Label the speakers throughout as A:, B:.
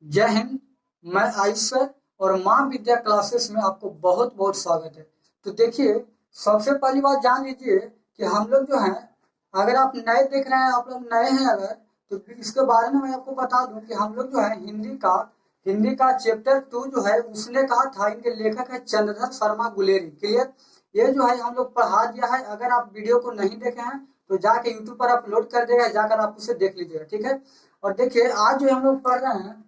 A: जय हिंद। मैं आयुष सर और माँ विद्या क्लासेस में आपको बहुत बहुत स्वागत है। तो देखिए, सबसे पहली बात जान लीजिए कि हम लोग जो हैं, अगर आप नए देख रहे हैं, आप लोग नए हैं अगर, तो फिर इसके बारे में मैं आपको बता दूं कि हम लोग जो है हिंदी का चैप्टर 2 जो है उसने कहा था, इनके लेखक है चंद्रधर शर्मा गुलेरी। क्लियर? ये जो है हम लोग पढ़ा दिया है। अगर आप वीडियो को नहीं देखे हैं तो जाके यूट्यूब पर अपलोड कर देगा, जाकर आप उसे देख लीजिएगा। ठीक है? और देखिए, आज जो हम लोग पढ़ रहे हैं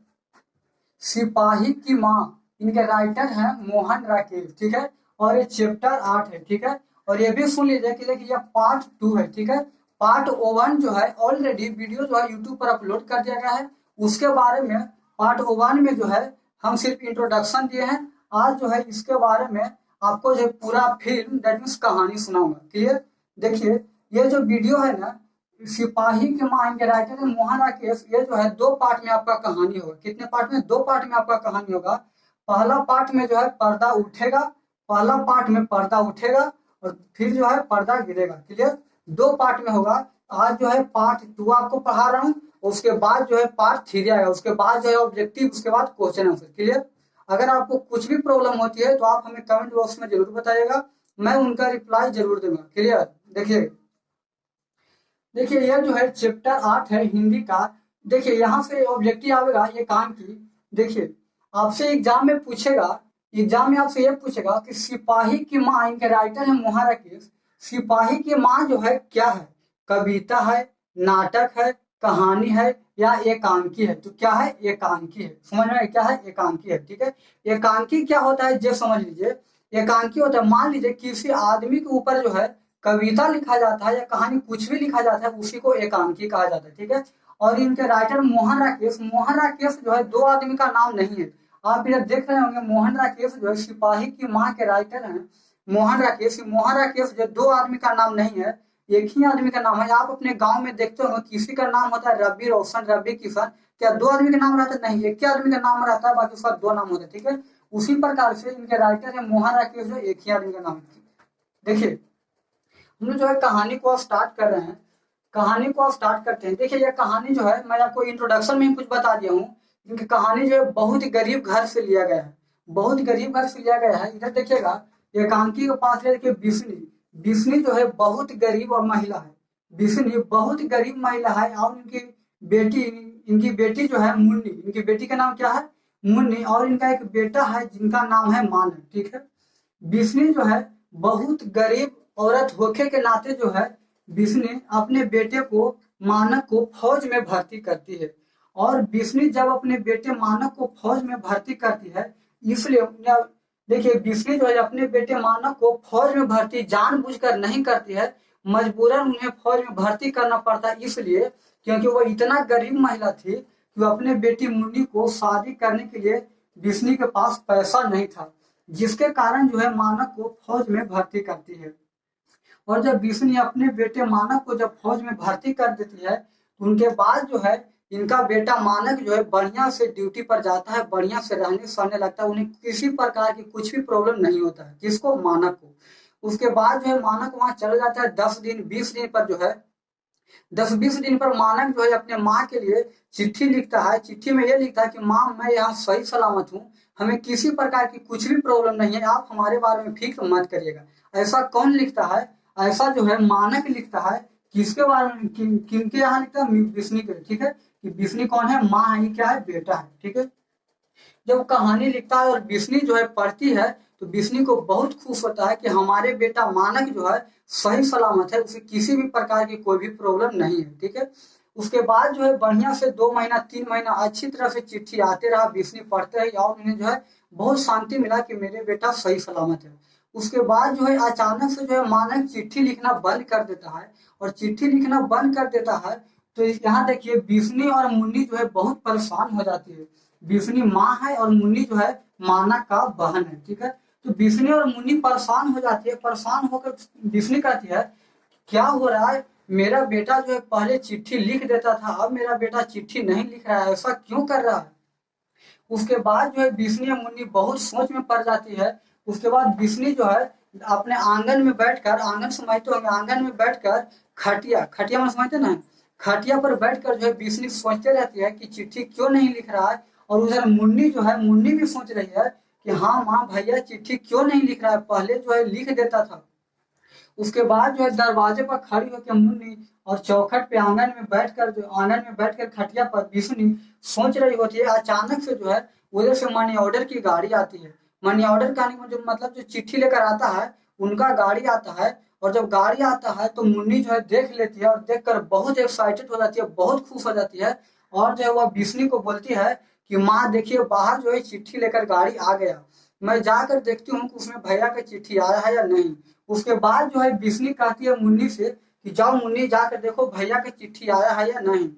A: सिपाही की माँ, इनके राइटर हैं मोहन राकेश। ठीक है? और ये चैप्टर 8 है। ठीक है? और ये भी सुन लीजिए कि देखिए, ये पार्ट 2 है। ठीक है? पार्ट 1 जो है ऑलरेडी वीडियो जो है यूट्यूब पर अपलोड कर दिया गया है। उसके बारे में पार्ट 1 में जो है हम सिर्फ इंट्रोडक्शन दिए हैं। आज जो है इसके बारे में आपको जो पूरा फिल्म दैट मीन्स कहानी सुनाऊंगा। क्लियर? देखिए, ये जो वीडियो है ना, सिपाही के मां के राइटर है मोहन राकेश, ये जो है 2 पार्ट में आपका कहानी होगा। कितने पार्ट में? 2 पार्ट में आपका कहानी होगा। पहला पार्ट में जो है पर्दा उठेगा, पहला पार्ट में पर्दा उठेगा और फिर जो है पर्दा गिरेगा। क्लियर? 2 पार्ट में होगा। आज जो है पार्ट 2 आपको पढ़ा रहा हूँ, उसके बाद जो है पार्ट 3 आएगा, उसके बाद जो है ऑब्जेक्टिव, उसके बाद क्वेश्चन आंसर। क्लियर? अगर आपको कुछ भी प्रॉब्लम होती है तो आप हमें कमेंट बॉक्स में जरूर बताइएगा, मैं उनका रिप्लाई जरूर दूंगा। क्लियर? देखिए यह जो है चैप्टर 8 है हिंदी का। देखिए यहाँ से ऑब्जेक्टिव आएगा ये काम की। देखिए, आपसे एग्जाम में पूछेगा, एग्जाम में आपसे यह पूछेगा कि सिपाही की माँ, इनके राइटर है मोहन राकेश, सिपाही की माँ जो है क्या है? कविता है, नाटक है, कहानी है या एकांकी है? तो क्या है? एकांकी है। समझ में आया क्या है? एकांकी है। ठीक है? एकांकी क्या होता है ये समझ लीजिए। एकांकी होता है, मान लीजिए किसी आदमी के ऊपर जो है कविता लिखा जाता है या कहानी कुछ भी लिखा जाता है, उसी को एकांकी कहा जाता है। ठीक है? और इनके राइटर मोहन राकेश जो है 2 आदमी का नाम नहीं है। आप इधर देख रहे होंगे मोहन राकेश जो है सिपाही की माँ के राइटर हैं मोहन राकेश जो 2 आदमी का नाम नहीं है, एक ही आदमी का नाम है। आप अपने गांव में देखते हो किसी का नाम होता है रवि रोशन, रवि किशन, क्या 2 आदमी का नाम रहता है? नहीं, एक ही आदमी का नाम रहता है, बाकी उसका 2 नाम होता है। ठीक है? उसी प्रकार से इनके राइटर है मोहन राकेश जो एक ही आदमी का नाम है। देखिए, हम लोग जो है कहानी को स्टार्ट कर रहे हैं, कहानी को स्टार्ट करते हैं। देखिए, यह कहानी जो है मैं आपको इंट्रोडक्शन में ही कुछ बता दिया हूँ, क्योंकि कहानी जो है बहुत ही गरीब घर से लिया गया है, बहुत गरीब घर से लिया गया है। इधर देखिएगा, एकांकी के पास देखिए बिस्नी, बिस्नी जो है बहुत गरीब और महिला है। बिस्नी बहुत गरीब महिला है और इनकी बेटी जो है मुन्नी, इनकी बेटी का नाम क्या है? मुन्नी। और इनका एक बेटा है जिनका नाम है मानव। ठीक है? बिस्नी जो है बहुत गरीब औरत होके के नाते जो है बिस्नी अपने बेटे को, मानव को फौज में भर्ती करती है। और बिस्नी जब अपने बेटे मानव को फौज में भर्ती करती है, इसलिए देखिए बिस्नी जो है अपने बेटे मानव को फौज में भर्ती जानबूझकर नहीं करती है, मजबूरन उन्हें फौज में भर्ती करना पड़ता है, इसलिए क्योंकि वो इतना गरीब महिला थी कि वो अपने बेटी मुन्नी को शादी करने के लिए बिस्नी के पास पैसा नहीं था, जिसके कारण जो है मानव को फौज में भर्ती करती है। और जब बिस्नी अपने बेटे मानव को जब फौज में भर्ती कर देती है, तो उनके बाद जो है इनका बेटा मानव जो है बढ़िया से ड्यूटी पर जाता है, बढ़िया से रहने सहने लगता है, उन्हें किसी प्रकार की कुछ भी प्रॉब्लम नहीं होता है। किसको? मानव को। उसके बाद जो है मानव वहां चला जाता है 10 दिन 20 दिन पर जो है 10-20 दिन पर मानव जो है अपने माँ के लिए चिट्ठी लिखता है। चिट्ठी में यह लिखता है कि माँ, मैं यहाँ सही सलामत हूँ, हमें किसी प्रकार की कुछ भी प्रॉब्लम नहीं है, आप हमारे बारे में फिक्र मत करिएगा। ऐसा कौन लिखता है? ऐसा जो है मानव लिखता है। किसके बारे में? किनके यहाँ लिखता है? विष्णु के। ठीक है? कि विष्णु कौन है? माँ है, क्या है? बेटा है। ठीक है? जब कहानी लिखता है और बिस्नी जो है पढ़ती है, तो बिस्नी को बहुत खुश होता है कि हमारे बेटा मानक जो है सही सलामत है, उसे किसी भी प्रकार की कोई भी प्रॉब्लम नहीं है। ठीक है? उसके बाद जो है बढ़िया से 2 महीना 3 महीना अच्छी तरह से चिट्ठी आते रहा, बिस्नी पढ़ते रही और उन्हें जो है बहुत शांति मिला कि मेरे बेटा सही सलामत है। उसके बाद जो है अचानक से जो है मानक चिट्ठी लिखना बंद कर देता है, और चिट्ठी लिखना बंद कर देता है तो यहाँ देखिए बिस्नी और मुन्नी जो है बहुत परेशान हो जाती है। बिस्नी माँ है और मुन्नी जो है माना का बहन है। ठीक है? तो बिस्नी और मुन्नी परेशान हो जाती है। परेशान होकर बिस्नी कहती है, क्या हो रहा है? मेरा बेटा जो है पहले चिट्ठी लिख देता था, अब मेरा बेटा चिट्ठी नहीं लिख रहा है, ऐसा क्यों कर रहा है? उसके बाद जो है बिस्नी और मुन्नी बहुत सोच में पड़ जाती है। उसके बाद बिस्नी जो है अपने आंगन में बैठकर, आंगन समझते होंगे, आंगन में बैठकर खटिया, खटिया में समझते ना, खटिया पर बैठकर जो है बिस्नी सोचते रहती है कि चिट्ठी क्यों नहीं लिख रहा है और उधर मुन्नी जो है, मुन्नी भी सोच रही है कि हाँ माँ भैया चिट्ठी क्यों नहीं लिख रहा है, पहले जो है लिख देता था। उसके बाद जो है दरवाजे पर खड़ी होकर मुन्नी और चौखट पे आंगन में बैठकर खटिया पर बिस्नी सोच रही होती है। अचानक से जो है उधर से मनी ऑर्डर की गाड़ी आती है। मनी ऑर्डर का जो मतलब जो चिट्ठी लेकर आता है उनका गाड़ी आता है। और जब गाड़ी आता है तो मुन्नी जो है देख लेती है और देखकर बहुत एक्साइटेड हो जाती है, बहुत खुश हो जाती है। और जो है वह बिस्नी को बोलती है कि माँ देखिए बाहर जो है चिट्ठी लेकर गाड़ी आ गया, मैं जाकर देखती हूँ कि उसमें भैया की चिट्ठी आया है या नहीं। उसके बाद जो है बिस्नी कहती है मुन्नी से कि जाओ मुन्नी जाकर देखो भैया की चिट्ठी आया है या नहीं।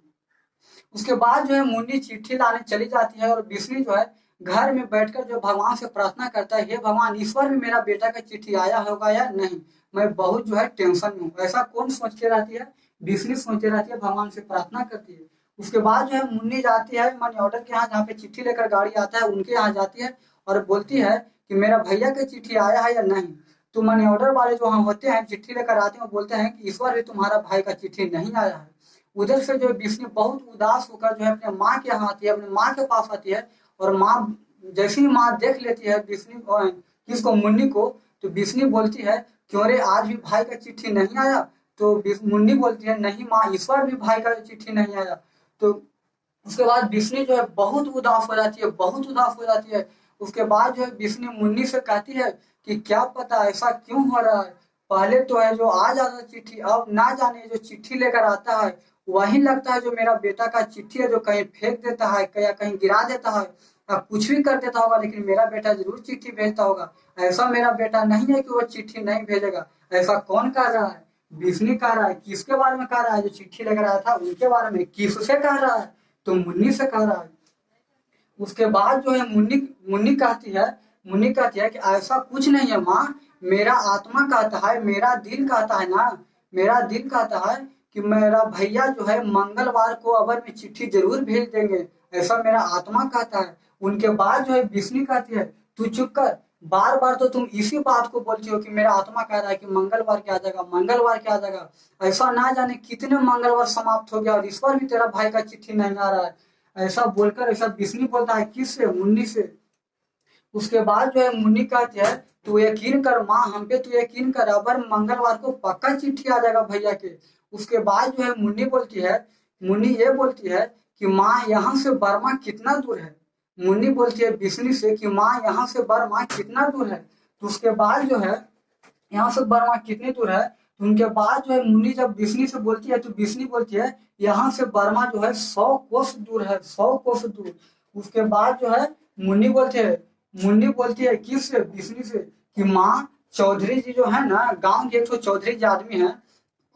A: उसके बाद जो है मुन्नी चिट्ठी लाने चली जाती है और बिस्नी जो है घर में बैठकर जो भगवान से प्रार्थना करता है, हे भगवान ईश्वर भी मेरा बेटा का चिट्ठी आया होगा या नहीं, मैं बहुत जो है टेंशन में हूँ। ऐसा कौन सोचते रहती है, बिस्नी सोचते रहती है, भगवान से प्रार्थना करती है। उसके बाद जो है मुन्नी जाती है मनी ऑर्डर के यहाँ जहाँ पे चिट्ठी लेकर गाड़ी आता है उनके यहाँ जाती है और बोलती है कि मेरा भैया की चिट्ठी आया है या नहीं। तो मनी ऑर्डर वाले जो वहाँ होते हैं चिट्ठी लेकर आते हैं वो बोलते हैं कि ईश्वर भी तुम्हारा भाई का चिट्ठी नहीं आया है। उधर से जो विष्णु बहुत उदास होकर जो है अपने माँ के यहाँ आती है, अपने माँ के पास आती है। और माँ जैसे ही माँ देख लेती है विष्णु किसको, मुन्नी को, तो विष्णु बोलती है क्यों रे आज भी भाई का चिट्ठी नहीं आया। तो मुन्नी बोलती है नहीं माँ ईश्वर भी भाई का चिट्ठी नहीं आया। तो उसके बाद विष्णु जो है बहुत उदास हो जाती है, बहुत उदास हो जाती है। उसके बाद जो है विष्णु मुन्नी से कहती है कि क्या पता ऐसा क्यों हो रहा है, पहले तो है जो आ जाता चिट्ठी, अब ना जाने जो चिट्ठी लेकर आता है वही लगता है जो मेरा बेटा का चिट्ठी है, जो कहीं फेंक देता है या कहीं गिरा देता है या कुछ भी कर देता होगा, लेकिन मेरा बेटा जरूर चिट्ठी भेजता होगा। ऐसा मेरा बेटा नहीं है कि वो चिट्ठी नहीं भेजेगा। ऐसा कौन कह रहा है, विष्णु कह रहा है। किसके बारे में कह रहा है, जो चिट्ठी लेकर आया था उनके बारे में। किससे कह रहा है, तो मुन्नी से कह रहा है। उसके बाद जो है मुन्नी कहती है कि ऐसा कुछ नहीं है माँ, मेरा आत्मा कहता है, मेरा दिल कहता है ना, मेरा दिल कहता है कि मेरा भैया जो है मंगलवार को अबर में चिट्ठी जरूर भेज देंगे, ऐसा मेरा आत्मा कहता है। उनके बाद जो है विष्णु कहती है तू चुप कर, बार बार तो तुम इसी बात को बोलती हो कि मेरा आत्मा कह रहा है कि मंगलवार क्या आ जाएगा, मंगलवार क्या आ जाएगा। ऐसा ना जाने कितने मंगलवार समाप्त हो गया और इस पर भी तेरा भाई का चिट्ठी नहीं आ रहा है। ऐसा बोलकर ऐसा विष्णु बोलता है किससे, मुन्नी से। उसके बाद जो है मुन्नी कहती है तू यकीन कर माँ, हम पे तू यकीन कर, अबर मंगलवार को पक्का चिट्ठी आ जाएगा भैया के। उसके बाद जो है मुन्नी ये बोलती है कि माँ यहाँ से बर्मा कितना दूर है। मुन्नी बोलती है विष्णु से कि माँ यहाँ से बर्मा कितना दूर है। तो उसके बाद जो है यहाँ से बर्मा कितनी दूर है, तो उनके बाद जो है मुन्नी जब विष्णु से बोलती है तो विष्णु बोलती है यहाँ से बर्मा जो है 100 कोस दूर है, 100 कोस दूर। उसके बाद जो है मुन्नी बोलती है किससे, विष्णु से कि माँ चौधरी जी जो है ना, गांव के एक तो चौधरी जी आदमी है।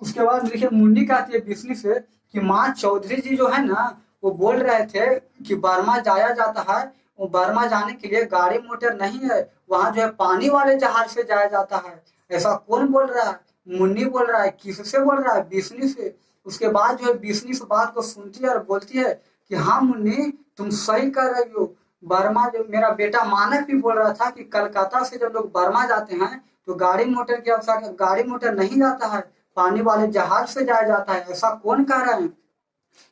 A: उसके बाद देखिए मुन्नी कहती है विष्णु से कि माँ चौधरी जी जो है ना वो बोल रहे थे कि बर्मा जाया जाता है, वो बर्मा जाने के लिए गाड़ी मोटर नहीं है, वहां जो है पानी वाले जहाज से जाया जाता है। ऐसा कौन बोल रहा है, मुन्नी बोल रहा है। किससे बोल रहा है, विष्णु से। उसके बाद जो है विष्णु इस बात को सुनती है और बोलती है कि हाँ मुन्नी तुम सही कर रही हो। बर्मा जो मेरा बेटा मानक भी बोल रहा था कि कलकत्ता से जब लोग बर्मा जाते हैं तो गाड़ी मोटर की आवश्यकता, गाड़ी मोटर नहीं जाता है, पानी वाले जहाज से जाया जाता है। ऐसा कौन कह रहे हैं,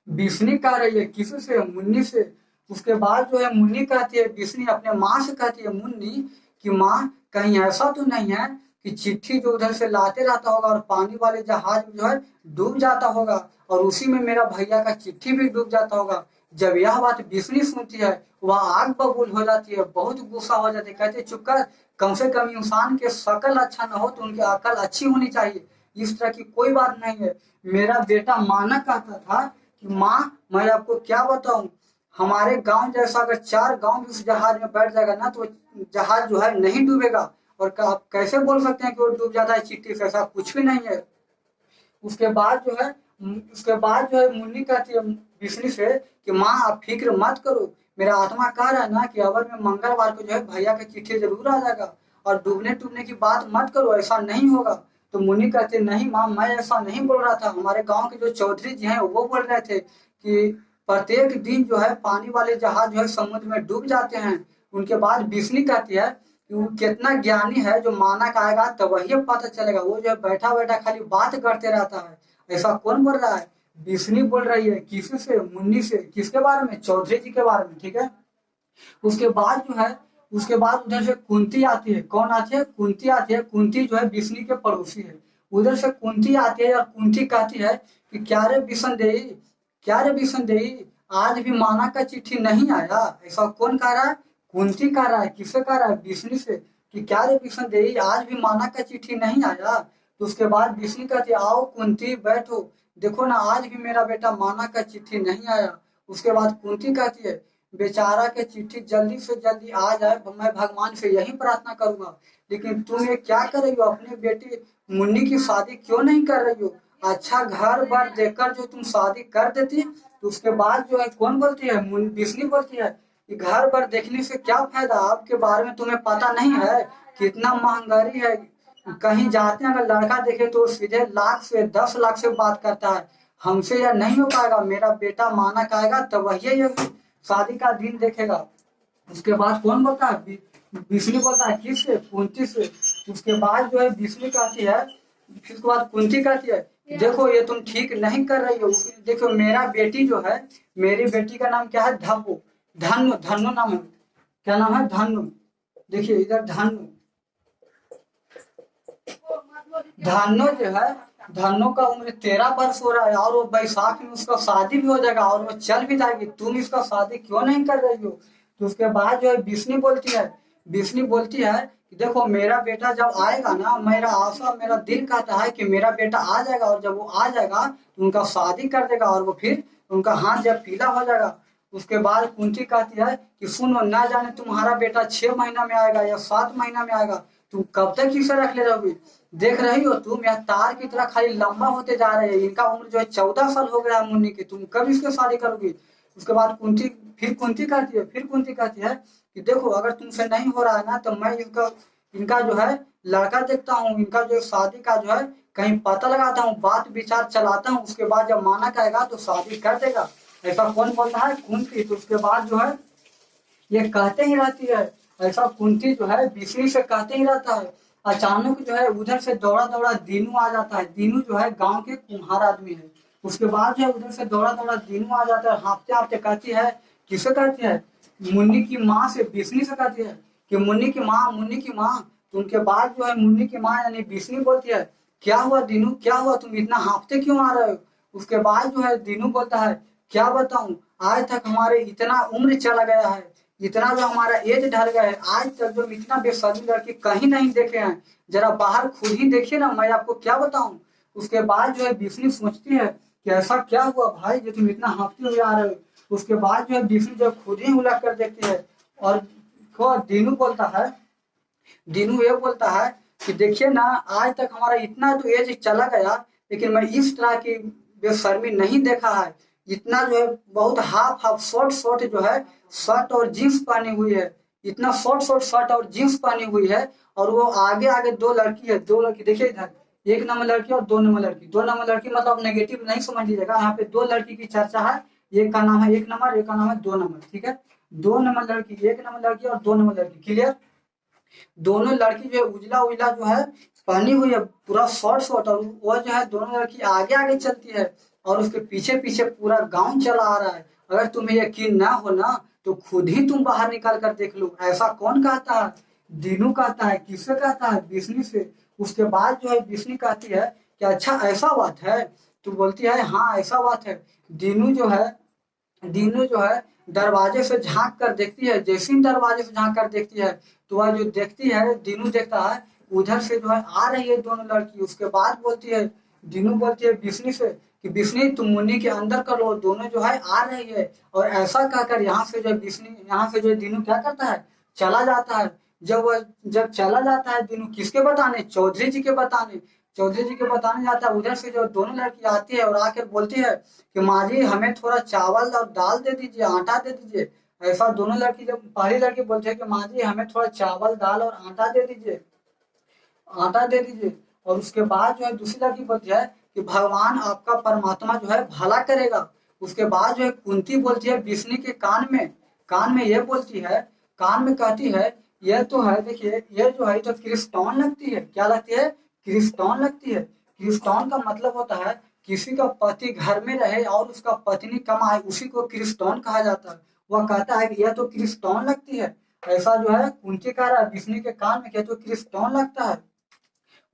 A: विष्णु कह रही है। किससे, मुन्नी से। उसके बाद जो है मुन्नी कहती है, विष्णु अपने माँ से कहती है मुन्नी कि माँ कहीं ऐसा तो नहीं है कि चिट्ठी जो उधर से लाते रहता होगा और पानी वाले जहाज जो है डूब जाता होगा और उसी में मेरा भैया का चिट्ठी भी डूब जाता होगा। जब यह बात विष्णु सुनती है वह आग बबूल हो जाती है, बहुत गुस्सा हो जाती है। कहते चुप कर, कम से कम इंसान के शकल अच्छा ना हो तो उनकी अकल अच्छी होनी चाहिए, इस तरह की कोई बात नहीं है। मेरा बेटा मानक कहता था कि माँ मैं आपको क्या बताऊं, हमारे गांव जैसा अगर 4 गांव भी उस जहाज में बैठ जाएगा ना तो जहाज जो है नहीं डूबेगा। और आप कैसे बोल सकते हैं कि वो डूब जाता है चिट्ठी से, ऐसा कुछ भी नहीं है। उसके बाद जो है मुन्नी कहती है विष्णु से कि माँ आप फिक्र मत करो, मेरा आत्मा कह रहा है ना कि अवर में मंगलवार को जो है भैया की चिट्ठी जरूर आ जाएगा और डूबने टूबने की बात मत करो, ऐसा नहीं होगा। तो मुन्नी कहते नहीं माँ मैं ऐसा नहीं बोल रहा था, हमारे गांव के जो चौधरी जी हैं वो बोल रहे थे कि प्रत्येक दिन जो है पानी वाले जहाज जो है समुद्र में डूब जाते हैं। उनके बाद विष्णु कहती है कि वो कितना ज्ञानी है, जो मानक आएगा तो वही पता चलेगा, वो जो है बैठा बैठा खाली बात करते रहता है। ऐसा कौन बोल रहा है, विष्णु बोल रही है। किसी से, मुन्नी से। किसके बारे में, चौधरी जी के बारे में, ठीक है। उसके बाद जो है, उसके बाद उधर से कुंती आती है। कौन आती है? कुंती आती है। कुंती जो है विष्णु के पड़ोसी है। उधर से कुंती आती है और कुंती कहती है कि क्या रे बिशन देई, क्या रे बिशन देई, आज भी माना का चिट्ठी नहीं आया। ऐसा कौन कह रहा है? कुंती कह रहा है। किससे कह रहा है? विष्णु से, कि क्या रे बिशन देई, आज भी माना का चिट्ठी नहीं आया। तो उसके बाद विष्णु कहती है आओ कुंती बैठो, देखो ना आज भी मेरा बेटा माना का चिट्ठी नहीं आया। उसके बाद कुंती कहती है बेचारा के चिट्ठी जल्दी से जल्दी आ जाए, मैं भगवान से यही प्रार्थना करूंगा। लेकिन तुम ये क्या कर रही हो? अपने बेटी मुन्नी की शादी क्यों नहीं कर रही हो? अच्छा घर बार देखकर जो तुम शादी कर देती, तो उसके बाद जो है कौन बोलती है? विष्णु बोलती है कि घर बार देखने से क्या फायदा, आपके बारे में तुम्हें पता नहीं है कितना महंगाई है। कहीं जाते हैं अगर लड़का देखे तो सीधे लाख से 10 लाख से बात करता है। हमसे यह नहीं हो पाएगा, मेरा बेटा माना कहेगा तब वही ये शादी का दिन देखेगा। उसके बाद कौन बोलता है? विष्णु बोलता है किससे? कुंती से। उसके बाद जो है विष्णु कहती है, फिर उसके बाद कुंती कहती है देखो ये तुम ठीक नहीं कर रही हो। देखो मेरा बेटी जो है, मेरी बेटी का नाम क्या है? धप्पू, धनु, धनु नाम है। क्या नाम है? धनु। देखिए इधर धनु, धनु जो है, धनु का उम्र 13 वर्ष हो रहा है और वो बैसाख में उसका शादी भी हो जाएगा और वो चल भी जाएगी। तुम इसका शादी क्यों नहीं कर रही हो? तो उसके बाद जो है विष्णु बोलती है, विष्णु बोलती है कि देखो मेरा बेटा जब आएगा ना, मेरा आशा, मेरा दिल कहता है कि मेरा बेटा आ जाएगा और जब वो आ जाएगा तो उनका शादी कर देगा और वो फिर उनका हाथ जब पीला हो जाएगा। उसके बाद कुंती कहती है कि सुनो, ना जाने तुम्हारा बेटा 6 महीना में आएगा या 7 महीना में आएगा, तुम कब तक इसे रख ले रहोगी? देख रही हो तुम यह तार की तरह खाली लंबा होते जा रहे हैं। इनका उम्र जो है 14 साल हो गया है मुन्नी की, तुम कब इसके शादी करोगी? उसके बाद कुंती, फिर कुंती कहती है, फिर कुंती कहती है कि देखो अगर तुमसे नहीं हो रहा है ना तो मैं इनका इनका जो है लड़का देखता हूँ, इनका जो शादी का जो है कहीं पता लगाता हूँ, बात विचार चलाता हूँ, उसके बाद जब माना कहेगा तो शादी कर देगा। ऐसा कौन बोलता है? कुंती। तो उसके बाद जो है ये कहते ही रहती है, ऐसा कुंती जो है विष्णु से कहते ही रहता है। अचानक जो है उधर से दौड़ा दौड़ा दीनू आ जाता है। दीनू जो है गांव के कुम्हार आदमी है। उसके बाद जो है उधर से दौड़ा दौड़ा दीनू आ जाता है, हाँफते हाँफते कहती है, किसे कहती है? मुन्नी की माँ से, विष्णु से कहती है कि मुन्नी की माँ, मुन्नी की माँ। तो उनके बाद जो है मुन्नी की माँ यानी विष्णु बोलती है क्या हुआ दीनू, क्या हुआ, तुम इतना हाँफते क्यों आ रहे हो? उसके बाद जो है दीनू बोलता है क्या बताऊं, आज तक हमारे इतना उम्र चला गया है, इतना जो हमारा एज ढल गया है, आज तक जो इतना बेशर्मी लड़की कहीं नहीं देखे हैं, जरा बाहर खुद ही देखिए ना, मैं आपको क्या बताऊं। उसके बाद जो है विष्णु सोचती है कि ऐसा क्या हुआ भाई जो तुम इतना हाँफते हुए आ रहे हो। उसके बाद जो है विष्णु जब खुद ही उलट कर देखती है और दीनू बोलता है, दीनू ये बोलता है कि देखिए ना आज तक हमारा इतना तो एज चला गया, लेकिन मैं इस तरह की बेशर्मी नहीं देखा है। इतना जो है बहुत हाफ हाफ शॉर्ट शॉर्ट जो है शर्ट और जींस पहनी हुई है, इतना शॉर्ट शॉर्ट शर्ट और जींस पहनी हुई है। और वो आगे आगे दो लड़की है, दो लड़की देखिए इधर, 1 नंबर लड़की और 2 नंबर लड़की। 2 नंबर लड़की मतलब नेगेटिव नहीं समझ लीजिएगा, यहाँ पे दो लड़की की चर्चा है। एक का नाम है 1 नंबर, एक का नाम है 2 नंबर, ठीक है। 2 नंबर लड़की, 1 नंबर लड़की और 2 नंबर लड़की, क्लियर। दोनों लड़की जो है उजला उजला जो है पहनी हुई है, पूरा शॉर्ट शॉर्ट, और वो जो है दोनों लड़की आगे आगे चलती है और उसके पीछे पीछे पूरा गांव चला आ रहा है। अगर तुम्हें यकीन ना हो ना तो खुद ही तुम बाहर निकाल कर देख लो। ऐसा कौन कहता है? दीनू कहता है। किससे कहता है? विष्णु से। उसके बाद जो है विष्णु कहती है कि अच्छा ऐसा बात है, तो बोलती है हाँ ऐसा बात है। दीनू जो है, दीनू जो है दरवाजे से झांक कर देखती है। जैसे ही दरवाजे से झांक कर देखती है तो वह जो देखती है, दीनू देखता है उधर से जो है आ रही है दोनों लड़की। उसके बाद बोलती है, दीनू बोलती है विष्णु से कि विष्णु तुम मुन्नी के अंदर कर लो, दोनों जो है आ रही है। और ऐसा कहकर यहाँ से जो विष्णु, यहाँ से जो दीनू क्या करता है, चला जाता है। जब चला जाता है दीनू किसके बताने? चौधरी जी के बताने। चौधरी जी के बताने जाता है। उधर से जो दोनों लड़की आती है और आकर बोलती है कि माँ जी हमें थोड़ा चावल और दाल दे दीजिए, आटा दे दीजिए। ऐसा दोनों लड़की, जब पहली लड़की बोलती है कि माँ जी हमें थोड़ा चावल दाल और आटा दे दीजिए, आटा दे दीजिए। और उसके बाद जो है दूसरी लड़की बोलती है कि भगवान आपका परमात्मा जो है भला करेगा। उसके बाद जो है कुंती बोलती है विष्णु के कान में ये बोलती है, कान में कहती है ये तो है, देखिए ये जो है तो क्रिस्टोन लगती है। क्या लगती है? क्रिस्टोन लगती है। क्रिस्टोन का मतलब होता है किसी का पति घर में रहे और उसका पत्नी कमाए, उसी को क्रिस्टोन कहा जाता है। वह कहता है कि यह तो क्रिस्टोन लगती है। ऐसा जो है कुंती कह रहा है बिस्नी के कान में, क्या तो क्रिस्टोन लगता है।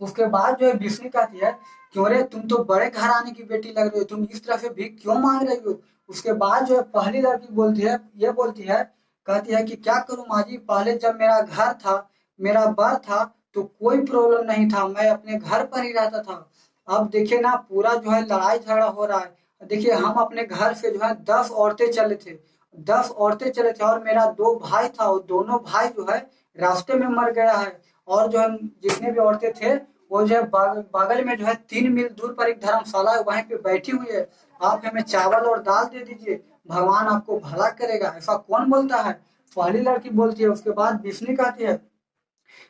A: उसके बाद जो है बिस्नी कहती है क्यों रे, तुम तो बड़े घराने की बेटी लग रही हो, तुम इस तरह से भीख क्यों मांग रही हो। उसके बाद जो है पहली लड़की बोलती है, ये बोलती है, कहती है कि क्या करूं माँ जी, पहले जब मेरा घर था, मेरा बर था, तो कोई प्रॉब्लम नहीं था, मैं अपने घर पर ही रहता था। अब देखिए ना पूरा जो है लड़ाई झगड़ा हो रहा है। देखिए हम अपने घर से जो है 10 औरतें चले थे, 10 औरतें चले थे, और मेरा 2 भाई था, और दोनों भाई जो है रास्ते में मर गया है। और जो है जितने भी औरतें थे वो जो है बगल में जो है 3 मील दूर पर एक धर्मशाला है, वहीं पे बैठी हुई है। आप हमें चावल और दाल दे दीजिए, भगवान आपको भला करेगा। ऐसा कौन बोलता है। पहली लड़की बोलती है। उसके बाद विष्णु कहती है,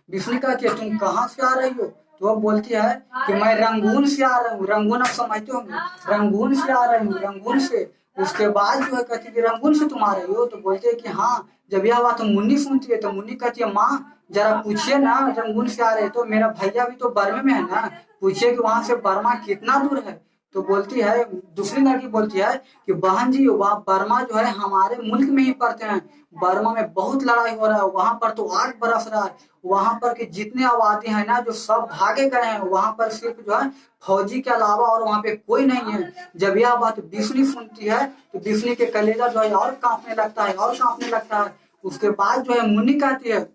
A: विष्णु कहती है तुम कहाँ से आ रही हो। तो वो बोलती है कि मैं रंगून से आ रही हूँ। रंगून आप समझते होंगे, रंगून से आ रही हूँ, रंगून से। उसके बाद जो है कहती है कि रंगून से तुम आ रही हो। तो बोलते हैं कि हाँ। जब यह बात मुन्नी सुनती है तो मुन्नी कहती है माँ जरा पूछिए ना, रंगून से आ रहे तो मेरा भैया भी तो बर्मे में है ना, पूछिए कि वहां से बर्मा कितना दूर है। तो बोलती है, दूसरी लड़की बोलती है कि बहन जी वहाँ बर्मा जो है हमारे मुल्क में ही पड़ते हैं, बर्मा में बहुत लड़ाई हो रहा है, वहां पर तो आग बरस रहा है, वहां पर के जितने आबादी है ना जो सब भागे गए हैं, वहां पर सिर्फ जो है फौजी के अलावा और वहां पे कोई नहीं है। जब यह बात विष्णु सुनती है तो विष्णु के कलेजा जो है और कांपने लगता है, और कांपने लगता है। उसके बाद जो है मुन्नी कहती है,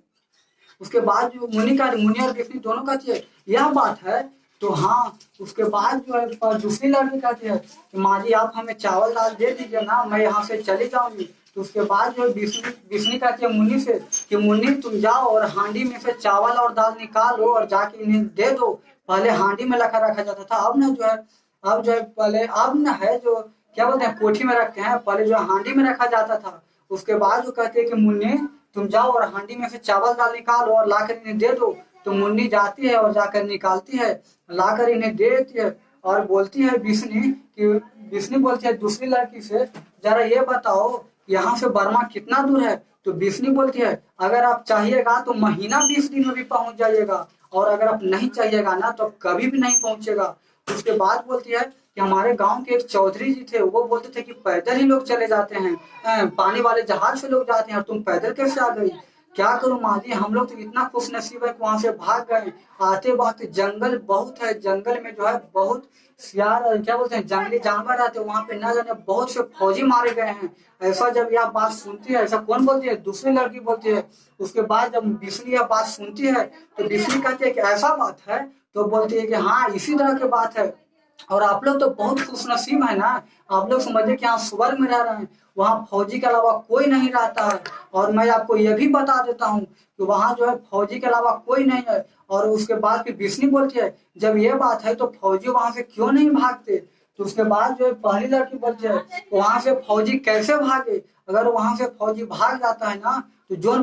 A: उसके बाद जो मुनि और विष्णु दोनों कहती है यह बात है। तो हाँ। उसके बाद जो है दूसरी लड़की कहती है कि माँ जी आप हमें चावल दाल दे दीजिए ना, मैं यहाँ से चली जाऊंगी। तो उसके बाद जो है विष्णु कहती है मुन्नी से कि मुन्नी तुम जाओ और हांडी में से चावल और दाल निकालो और जाके इन्हें दे दो। पहले हांडी में रखा रखा जाता था, अब ना जो है, अब जो है पहले अब ना है जो क्या बोलते हैं कोठी में रखते हैं, पहले जो है हांडी में रखा जाता था। उसके बाद जो कहते हैं कि मुन्नी तुम जाओ और हांडी में से चावल दाल निकालो और लाकर इन्हें दे दो। तो मुन्नी जाती है और जाकर निकालती है, लाकर इन्हें दे देती है। और बोलती है विष्णु बोलती है दूसरी लड़की से जरा ये बताओ यहाँ से बर्मा कितना दूर है। तो विष्णु बोलती है अगर आप चाहिएगा तो महीना 20 दिन में भी पहुंच जाइएगा, और अगर आप नहीं चाहिएगा ना तो कभी भी नहीं पहुंचेगा। उसके बाद बोलती है कि हमारे गांव के एक चौधरी जी थे, वो बोलते थे कि पैदल ही लोग चले जाते हैं, पानी वाले जहाज से लोग जाते हैं, और तुम पैदल कैसे आ गई। क्या करूं माँ जी, हम लोग तो इतना खुश नसीब है कि वहां से भाग गए। आते वक्त जंगल बहुत है, जंगल में जो है बहुत सियार क्या बोलते हैं जंगली जानवर रहते हैं, वहां पे न जाने बहुत से फौजी मारे गए हैं। ऐसा जब यह बात सुनती है, ऐसा कौन बोलती है, दूसरी लड़की बोलती है। उसके बाद जब विष्णु यह बात सुनती है तो विष्णु कहती है कि ऐसा बात है। तो बोलती है कि हाँ इसी तरह की बात है, और आप लोग तो बहुत खुशनसीब है ना, आप लोग समझे कि यहाँ स्वर्ग में रह रहे हैं, वहाँ फौजी के अलावा कोई नहीं रहता है। और मैं आपको यह भी बता देता हूँ कि वहाँ जो है फौजी के अलावा कोई नहीं है। और उसके बाद फिर विष्णु बोलती है जब ये बात है तो फौजी वहां से क्यों नहीं भागते। तो उसके बाद जो है पहली लड़की बोलती है वहां से फौजी कैसे भागे, अगर वहां से फौजी भाग जाता है ना तो जोन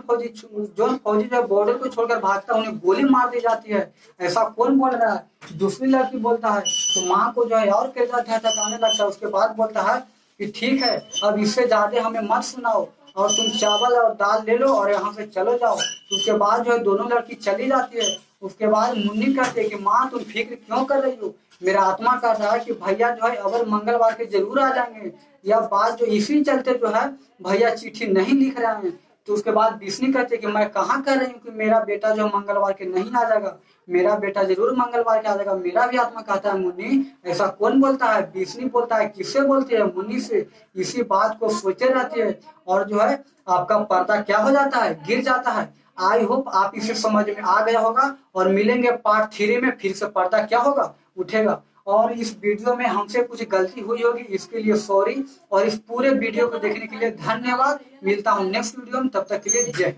A: फौजी जो बॉर्डर को छोड़कर भागता है उन्हें गोली मार दी जाती है। ऐसा कौन बोल रहा है। दूसरी लड़की बोलता है तो माँ को जो है और कलेजा धड़काने लगता है। उसके बाद बोलता है कि ठीक है अब इससे ज्यादा हमें मत सुनाओ, और तुम चावल और दाल ले लो और यहाँ से चलो जाओ। तो उसके बाद जो है दोनों लड़की चली जाती है। उसके बाद मुन्नी कहते हैं कि माँ तुम फिक्र क्यों कर रही हो, मेरा आत्मा कर रहा है कि भैया जो है अगर मंगलवार के जरूर आ जाएंगे। यह बात जो इसी चलते जो है भैया चिट्ठी नहीं लिख रहे हैं। तो उसके बाद विष्णु कहते कि मैं कहाँ कह रही हूँ कि मेरा बेटा जो मंगलवार के नहीं आ जाएगा, मेरा बेटा जरूर मंगलवार के आ जाएगा। मेरा भी आत्मा कहता है मुन्नी ऐसा कौन बोलता है। विष्णु बोलता है किससे बोलती है, मुन्नी से। इसी बात को सोचे रहती है और जो है आपका पर्दा क्या हो जाता है, गिर जाता है। आई होप आप इसे समझ में आ गया होगा, और मिलेंगे पार्ट 3 में, फिर से पर्दा क्या होगा, उठेगा। और इस वीडियो में हमसे कुछ गलती हुई होगी इसके लिए सॉरी, और इस पूरे वीडियो को देखने के लिए धन्यवाद। मिलता हूँ नेक्स्ट वीडियो में, तब तक के लिए जय हिंद।